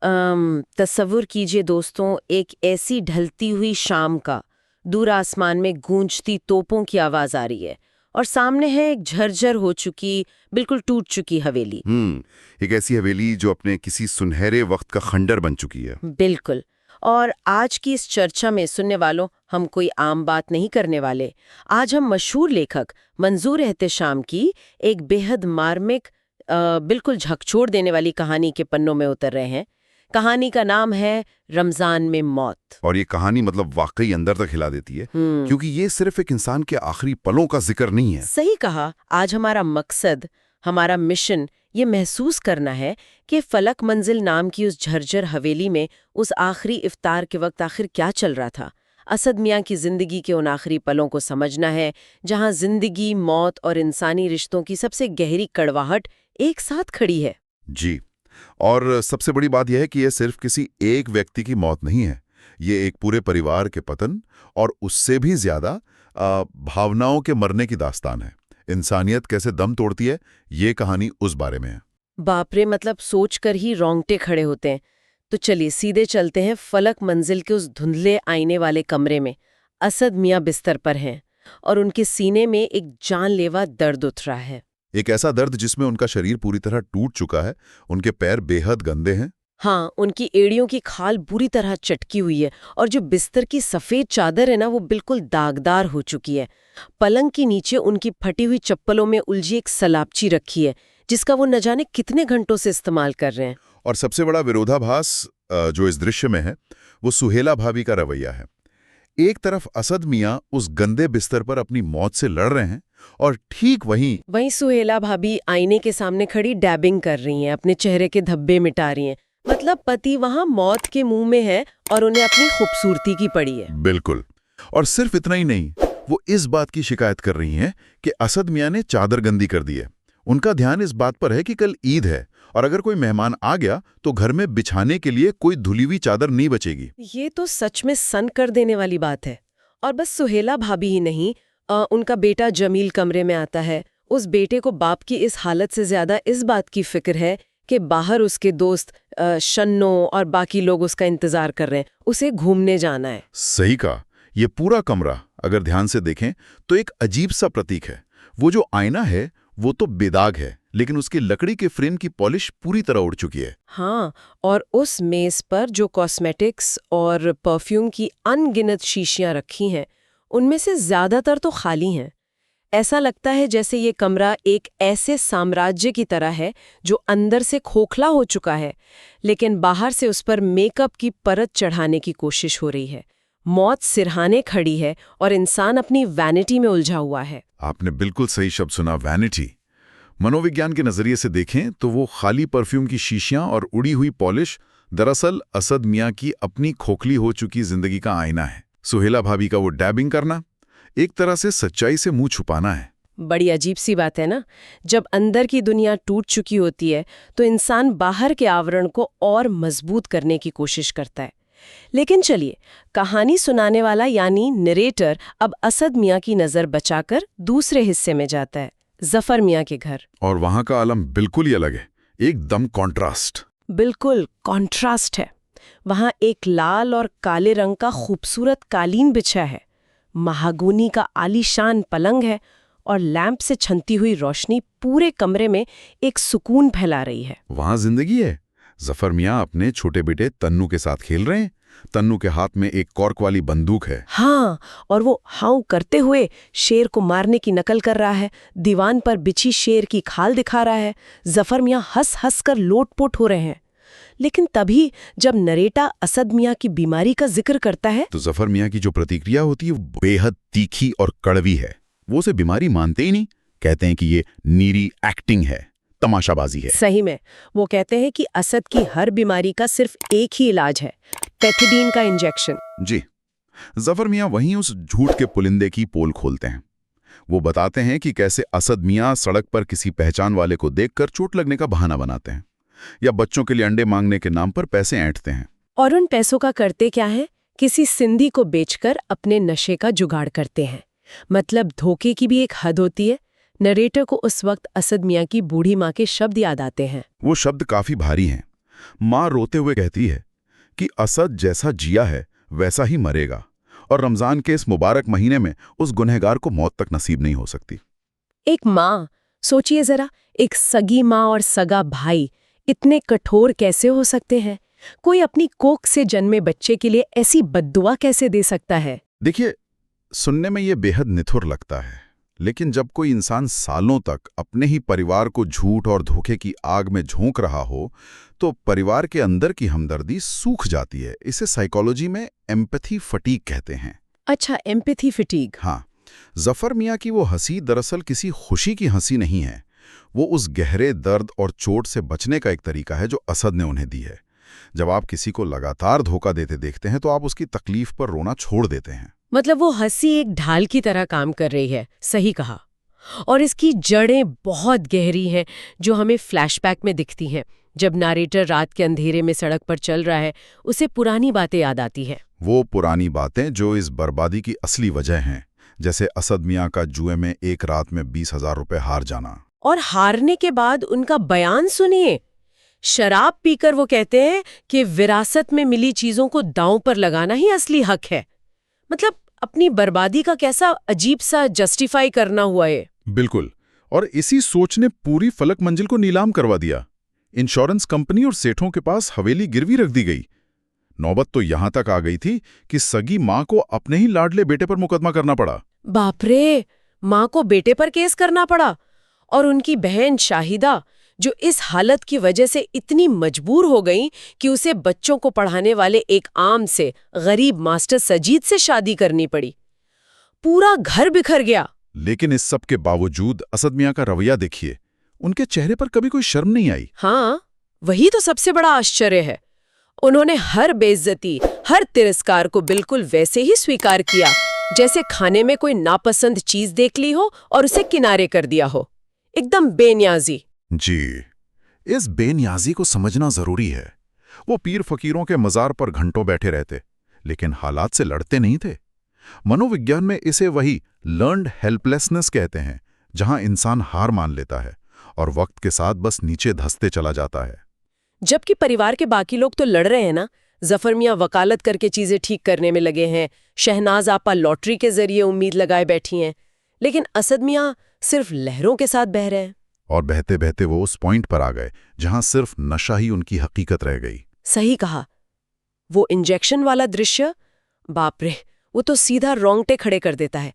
तस्वुर कीजिए दोस्तों, एक ऐसी ढलती हुई शाम का दूर आसमान में गूंजती तोपों की आवाज आ रही है और सामने है एक झरझर हो चुकी, बिल्कुल टूट चुकी हवेली। एक ऐसी हवेली जो अपने किसी सुनहरे वक्त का खंडर बन चुकी है। बिल्कुल। और आज की इस चर्चा में सुनने वालों, हम कोई आम बात नहीं करने वाले। आज हम मशहूर लेखक मंजूर एहतेशाम की एक बेहद मार्मिक, बिल्कुल झकझोर देने वाली कहानी के पन्नों में उतर रहे हैं। कहानी का नाम है रमजान में मौत। और ये कहानी मतलब वाकई अंदर तक हिला देती है, क्योंकि ये सिर्फ एक इंसान के आखिरी पलों का जिक्र नहीं है। सही कहा। आज हमारा मकसद, हमारा मिशन ये महसूस करना है कि फलक मंजिल नाम की उस झरझर हवेली में उस आखिरी इफ्तार के वक्त आखिर क्या चल रहा था। असद मियाँ की जिंदगी के उन आखिरी पलों को समझना है, जहां जिंदगी, मौत और इंसानी रिश्तों की सबसे गहरी कड़वाहट एक साथ खड़ी है। जी, और सबसे बड़ी बात यह है कि यह सिर्फ किसी एक व्यक्ति की मौत नहीं है। ये एक पूरे परिवार के पतन और उससे भी ज्यादा भावनाओं के मरने की दास्तान है। इंसानियत कैसे दम तोड़ती है, ये कहानी उस बारे में है। बाप रे, मतलब सोचकर ही रोंगटे खड़े होते हैं। तो चलिए सीधे चलते हैं फलक मंजिल के उस धुंधले आईने वाले कमरे में। असद मियाँ बिस्तर पर हैं और उनके सीने में एक जानलेवा दर्द उठ रहा है। एक ऐसा दर्द जिसमें उनका शरीर पूरी तरह टूट चुका है, उनके पैर बेहद गंदे हैं। हाँ, उनकी एड़ियों की खाल बुरी तरह चटकी हुई है और जो बिस्तर की सफेद चादर है ना, वो बिल्कुल दागदार हो चुकी है। पलंग के नीचे उनकी फटी हुई चप्पलों में उलझी एक सलाबची रखी है, जिसका वो न जाने कितने घंटों से इस्तेमाल कर रहे हैं। और सबसे बड़ा विरोधाभास जो इस दृश्य में है, वो सुहेला भाभी का रवैया है। एक तरफ असद मियाँ उस गंदे बिस्तर पर अपनी मौत से लड़ रहे हैं, और ठीक वहीं सुहेला भाभी आईने के सामने खड़ी डैबिंग कर रही हैं, अपने चेहरे के धब्बे मिटा रही हैं। मतलब पति वहां मौत के मुंह में है और उन्हें अपनी खूबसूरती की पड़ी है। बिल्कुल। और सिर्फ इतना ही नहीं, वो इस बात की शिकायत कर रही हैं कि असद मियाँ ने चादर गंदी कर दी है। उनका ध्यान इस बात पर है कि कल ईद है और अगर कोई मेहमान आ गया तो घर में बिछाने के लिए कोई धुली हुई चादर नहीं बचेगी। ये तो सच में सन कर देने वाली बात है। और बस सुहेला भाभी ही नहीं, उनका बेटा जमील कमरे में आता है। उस बेटे को बाप की इस हालत से ज्यादा इस बात की फिक्र है कि बाहर उसके दोस्त शन्नो और बाकी लोग उसका इंतजार कर रहे हैं, उसे घूमने जाना है। सही कहा। ये पूरा कमरा अगर ध्यान से देखें तो एक अजीब सा प्रतीक है। वो जो आईना है वो तो बेदाग है, लेकिन उसकी लकड़ी के फ्रेम की पॉलिश पूरी तरह उड़ चुकी है। हाँ, और उस मेज पर जो कॉस्मेटिक्स और परफ्यूम की अनगिनत शीशियां रखी हैं, उनमें से ज्यादातर तो खाली हैं। ऐसा लगता है जैसे ये कमरा एक ऐसे साम्राज्य की तरह है जो अंदर से खोखला हो चुका है, लेकिन बाहर से उस पर मेकअप की परत चढ़ाने की कोशिश हो रही है। मौत सिरहाने खड़ी है और इंसान अपनी वैनिटी में उलझा हुआ है। आपने बिल्कुल सही शब्द सुना, वैनिटी। मनोविज्ञान के नजरिए से देखें तो वो खाली परफ्यूम की शीशियां और उड़ी हुई पॉलिश दरअसल असद मियाँ की अपनी खोखली हो चुकी जिंदगी का आईना है। सुहेला भाभी का वो डैबिंग करना एक तरह से सच्चाई से मुंह छुपाना है। बड़ी अजीब सी बात है ना। जब अंदर की दुनिया टूट चुकी होती है तो इंसान बाहर के आवरण को और मजबूत करने की कोशिश करता है। लेकिन चलिए, कहानी सुनाने वाला यानी नरेटर अब असद मियाँ की नज़र बचाकर दूसरे हिस्से में जाता है, जफर मियाँ के घर। और वहां का आलम बिल्कुल ही अलग है, एकदम कॉन्ट्रास्ट। बिल्कुल कॉन्ट्रास्ट है। वहां एक लाल और काले रंग का खूबसूरत कालीन बिछा है, महागुनी का आलीशान पलंग है और लैंप से छनती हुई रोशनी पूरे कमरे में एक सुकून फैला रही है। वहां जिंदगी है। जफर मियाँ अपने छोटे बेटे तन्नू के साथ खेल रहे हैं। तन्नू के हाथ में एक कॉर्क वाली बंदूक है। हाँ, और वो हाउ करते हुए शेर को मारने की नकल कर रहा है, दीवान पर बिछी शेर की खाल दिखा रहा है। जफर मियाँ हंस हंस कर लोटपोट हो रहे हैं। लेकिन तभी जब नरेटा असद मियाँ की बीमारी का जिक्र करता है तो जफर मियाँ की जो प्रतिक्रिया होती है वो बेहद तीखी और कड़वी है। वो उसे बीमारी मानते ही नहीं, कहते हैं कि ये नीरी एक्टिंग है, तमाशाबाजी है। सही में, वो कहते हैं कि असद की हर बीमारी का सिर्फ एक ही इलाज है, पेथिडीन का इंजेक्शन। जी। जफर मियाँ वहीं उस झूठ के पुलिंदे की पोल खोलते हैं। वो बताते हैं कि कैसे असद मियाँ सड़क पर किसी पहचान वाले को देखकर चोट लगने का बहाना बनाते हैं, या बच्चों के लिए अंडे मांगने के नाम पर पैसे ऐंठते हैं। और उन पैसों का करते क्या है? किसी सिंधी को बेचकर अपने नशे का जुगाड़ करते हैं। मतलब धोखे की भी एक हद होती है। नरेटर को उस वक्त असद मियाँ की बूढ़ी माँ के शब्द याद आते हैं। वो शब्द काफी भारी हैं। माँ रोते हुए कहती है कि असद जैसा जिया है वैसा ही मरेगा, और रमजान के इस मुबारक महीने में उस गुनहगार को मौत तक नसीब नहीं हो सकती। एक माँ, सोचिए जरा, एक सगी माँ और सगा भाई इतने कठोर कैसे हो सकते हैं? कोई अपनी कोख से जन्मे बच्चे के लिए ऐसी बद्दुआ कैसे दे सकता है? देखिए, सुनने में ये बेहद निठुर लगता है, लेकिन जब कोई इंसान सालों तक अपने ही परिवार को झूठ और धोखे की आग में झोंक रहा हो, तो परिवार के अंदर की हमदर्दी सूख जाती है। इसे साइकोलॉजी में एम्पैथी फटीग कहते हैं। अच्छा, एम्पैथी फटीग। हाँ, जफर मियाँ की वो हंसी दरअसल किसी खुशी की हंसी नहीं है। वो उस गहरे दर्द और चोट से बचने का एक तरीका है जो असद ने उन्हें दी है। जब आप किसी को लगातार धोखा देते देखते हैं तो आप उसकी तकलीफ पर रोना छोड़ देते हैं। मतलब वो हंसी एक ढाल की तरह काम कर रही है, सही कहा। और इसकी जड़ें बहुत गहरी हैं, जो हमें फ्लैशबैक में दिखती हैं। जब नरेटर रात के अंधेरे में सड़क पर चल रहा है, उसे पुरानी बातें याद आती हैं। वो पुरानी बातें जो इस बर्बादी की असली वजह हैं, जैसे असद मियाँ का जुए में एक रात में 20,000 रुपए हार जाना। और हारने के बाद उनका बयान सुनिए। शराब पीकर वो कहते हैं कि विरासत में मिली चीजों को दांव पर लगाना ही असली हक है। मतलब अपनी बर्बादी का कैसा अजीब सा जस्टिफाई करना हुआ है। बिल्कुल, और इसी सोच ने पूरी फलक मंजिल को नीलाम करवा दिया। इंश्योरेंस कंपनी और सेठों के पास हवेली गिरवी रख दी गई। नौबत तो यहां तक आ गई थी कि सगी मां को अपने ही लाडले बेटे पर मुकदमा करना पड़ा। बाप रे, मां को बेटे पर केस करना पड़ा। और उनकी बहन शाहिदा, जो इस हालत की वजह से इतनी मजबूर हो गई कि उसे बच्चों को पढ़ाने वाले एक आम से गरीब मास्टर सजीद से शादी करनी पड़ी। पूरा घर बिखर गया। लेकिन इस सब के बावजूद असद मियाँ का रवैया देखिए, उनके चेहरे पर कभी कोई शर्म नहीं आई। हाँ, वही तो सबसे बड़ा आश्चर्य है। उन्होंने हर बेइज्जती, हर तिरस्कार को बिल्कुल वैसे ही स्वीकार किया जैसे खाने में कोई नापसंद चीज देख ली हो और उसे किनारे कर दिया हो। एकदम बेनियाजी। जी, इस बेनियाजी को समझना जरूरी है। वो पीर फकीरों के मजार पर घंटों बैठे रहते, लेकिन हालात से लड़ते नहीं थे। मनोविज्ञान में इसे वही लर्न्ड हेल्पलेसनेस कहते हैं, जहां इंसान हार मान लेता है और वक्त के साथ बस नीचे धंसते चला जाता है। जबकि परिवार के बाकी लोग तो लड़ रहे हैं ना। जफर मियाँ वकालत करके चीजें ठीक करने में लगे हैं, शहनाज आपा लॉटरी के जरिए उम्मीद लगाए बैठी हैं, लेकिन असद मियाँ सिर्फ लहरों के साथ बह रहे हैं। और बहते बहते वो उस पॉइंट पर आ गए जहां सिर्फ नशा ही उनकी हकीकत रह गई। सही कहा। वो इंजेक्शन वाला दृश्य, बाप रे, वो तो सीधा रोंगटे खड़े कर देता है।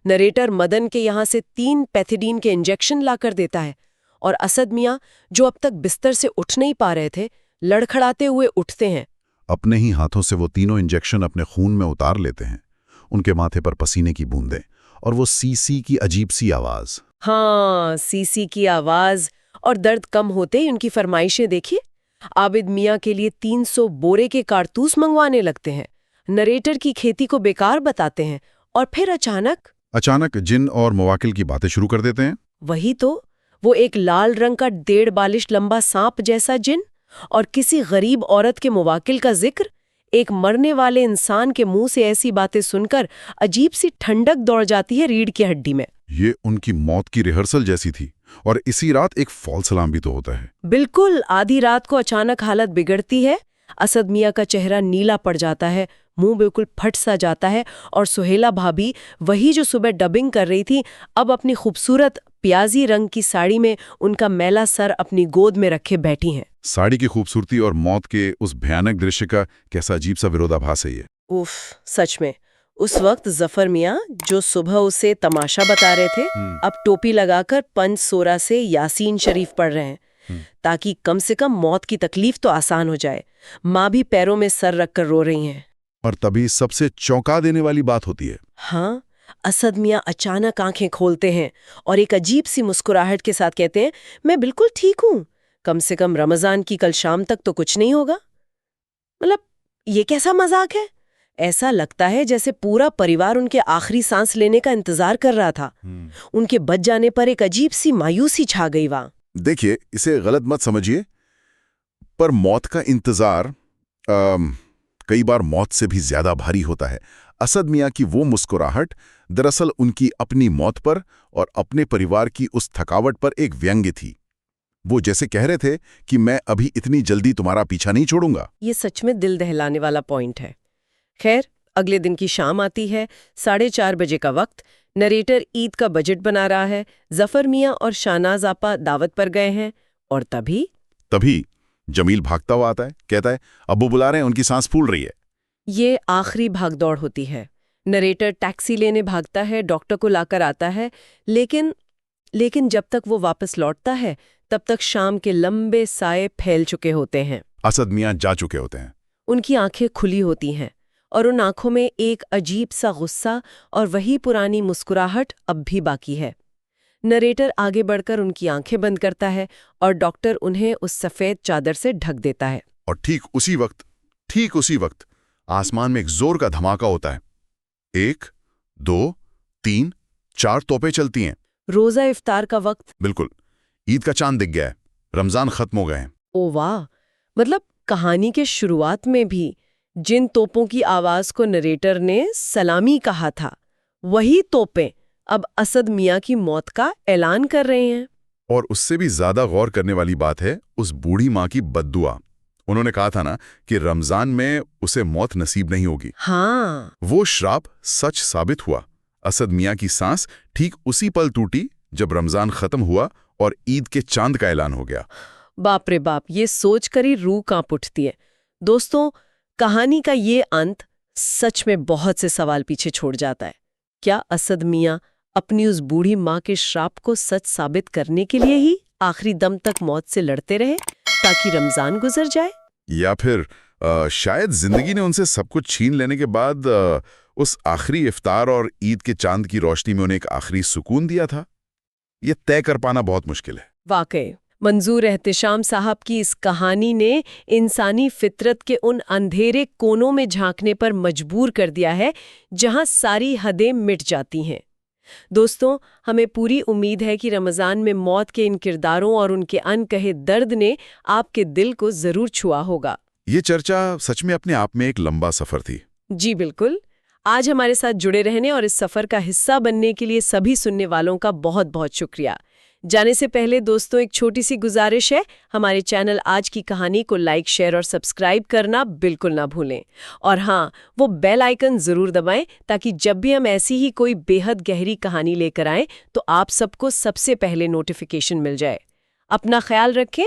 नरेटर मदन के यहां से 3 पैथिडीन के इंजेक्शन लाकर देता है और असद मियाँ, जो अब तक बिस्तर से उठ नहीं पा रहे थे, लड़खड़ाते हुए उठते हैं। अपने ही हाथों से वो तीनों इंजेक्शन अपने खून में उतार लेते हैं। उनके माथे पर पसीने की बूंदें और वो सी की अजीब सी आवाज। हाँ, सी की आवाज। और दर्द कम होते ही उनकी फरमाइशें देखिए। आबिद मियाँ के लिए 300 बोरे के कारतूस मंगवाने लगते हैं, नरेटर की खेती को बेकार बताते हैं, और फिर अचानक जिन और मवाकिल की बातें शुरू कर देते हैं। वही तो, वो एक लाल रंग का 1.5 बालिश लंबा सांप जैसा जिन और किसी गरीब औरत के मुवाकिल का जिक्र। एक मरने वाले इंसान के मुंह से ऐसी बातें सुनकर अजीब सी ठंडक दौड़ जाती है रीढ़ की हड्डी में। ये उनकी मौत की रिहर्सल जैसी थी। और इसी रात एक फॉल्स अलार्म भी तो होता है। बिल्कुल, आधी रात को अचानक हालत बिगड़ती है। असद मियाँ का चेहरा नीला पड़ जाता है, मुंह बिल्कुल फट सा जाता है, और सुहेला भाभी, वही जो सुबह डबिंग कर रही थी, अब अपनी खूबसूरत प्याजी रंग की साड़ी में उनका मैला सर अपनी गोद में रखे बैठी हैं। साड़ी की खूबसूरती और मौत के उस भयानक दृश्य का कैसा अजीब सा विरोधाभास है ये। उफ, सच में। उस वक्त जफर मियाँ, जो सुबह उसे तमाशा बता रहे थे, अब टोपी लगाकर पंज सोरा से यासीन शरीफ पढ़ रहे हैं, ताकि कम से कम मौत की तकलीफ तो आसान हो जाए। माँ भी पैरों में सर रखकर रो रही हैं। और तभी सबसे चौंका देने वाली बात होती है। हाँ, असद मियाँ अचानक आंखें खोलते हैं और एक अजीब सी मुस्कुराहट के साथ कहते हैं, मैं बिल्कुल ठीक हूँ, कम से कम रमजान की कल शाम तक तो कुछ नहीं होगा। मतलब ये कैसा मजाक है? ऐसा लगता है जैसे पूरा परिवार उनके आखिरी सांस लेने का इंतजार कर रहा था। उनके बच जाने पर एक अजीब सी मायूसी छा गई वहां। देखिए, इसे गलत मत समझिए, पर मौत का इंतजार कई बार मौत से भी ज्यादा भारी होता है। असद मियाँ की वो मुस्कुराहट दरअसल उनकी अपनी मौत पर और अपने परिवार की उस थकावट पर एक व्यंग्य थी। वो जैसे कह रहे थे कि मैं अभी इतनी जल्दी तुम्हारा पीछा नहीं छोड़ूंगा। ये सच में दिल दहलाने वाला पॉइंट है। खैर, अगले दिन की शाम आती है, 4:30 बजे का वक्त। नरेटर ईद का बजट बना रहा है, जफर मियाँ और शाहनाज आपा दावत पर गए हैं, और तभी जमील भागता हुआ आता है, कहता है अब्बू बुला रहे हैं, उनकी सांस फूल रही है। ये आखिरी भागदौड़ होती है। नरेटर टैक्सी लेने भागता है, डॉक्टर को लाकर आता है, लेकिन जब तक वो वापस लौटता है तब तक शाम के लंबे साए फैल चुके होते हैं। असद मियाँ जा चुके होते हैं। उनकी आंखें खुली होती हैं और उन आंखों में एक अजीब सा गुस्सा और वही पुरानी मुस्कुराहट अब भी बाकी है। नरेटर आगे बढ़कर उनकी आंखें बंद करता है और डॉक्टर उन्हें उस सफ़ेद चादर से ढक देता है। और ठीक उसी वक्त आसमान में एक जोर का धमाका होता है। 1, 2, 3, 4 तोपें चलती हैं। रोज़ा इफ्तार का वक्त। बिल्कुल, ईद का चांद दिख गया है, रमजान खत्म हो गए हैं। ओ वाह, मतलब कहानी के शुरुआत में भी जिन तोपों की आवाज़ को नरेटर ने सलामी कहा था, वही तोपें अब असद मियाँ की मौत का ऐलान कर रहे हैं। और उससे भी ज्यादा गौर करने वाली बात है उस बूढ़ी माँ की बद्दुआ। उन्होंने कहा था ना कि रमजान में उसे मौत नसीब नहीं होगी। हाँ, वो श्राप सच साबित हुआ। असद मियाँ की सांस ठीक उसी पल टूटी जब रमजान खत्म हुआ और ईद के चांद का ऐलान हो गया। बाप रे बाप, ये सोचकर ही रूह कांप उठती है। दोस्तों, कहानी का ये अंत सच में बहुत से सवाल पीछे छोड़ जाता है। क्या असद मियाँ अपनी उस बूढ़ी माँ के श्राप को सच साबित करने के लिए ही आखिरी दम तक मौत से लड़ते रहे ताकि रमजान गुजर जाए? या फिर शायद जिंदगी ने उनसे सब कुछ छीन लेने के बाद उस आखिरी इफ्तार और ईद के चांद की रोशनी में उन्हें एक आखिरी सुकून दिया था? ये तय कर पाना बहुत मुश्किल है। वाकई मंजूर एहतिशाम साहब की इस कहानी ने इंसानी फितरत के उन अंधेरे कोनों में झांकने पर मजबूर कर दिया है जहां सारी हदें मिट जाती हैं। दोस्तों, हमें पूरी उम्मीद है कि रमज़ान में मौत के इन किरदारों और उनके अनकहे दर्द ने आपके दिल को जरूर छुआ होगा। ये चर्चा सच में अपने आप में एक लंबा सफर थी। जी बिल्कुल। आज हमारे साथ जुड़े रहने और इस सफर का हिस्सा बनने के लिए सभी सुनने वालों का बहुत बहुत शुक्रिया। जाने से पहले दोस्तों, एक छोटी सी गुजारिश है, हमारे चैनल आज की कहानी को लाइक, शेयर और सब्सक्राइब करना बिल्कुल ना भूलें। और हाँ, वो बेल आइकन जरूर दबाएं ताकि जब भी हम ऐसी ही कोई बेहद गहरी कहानी लेकर आएं तो आप सबको सबसे पहले नोटिफिकेशन मिल जाए। अपना ख्याल रखें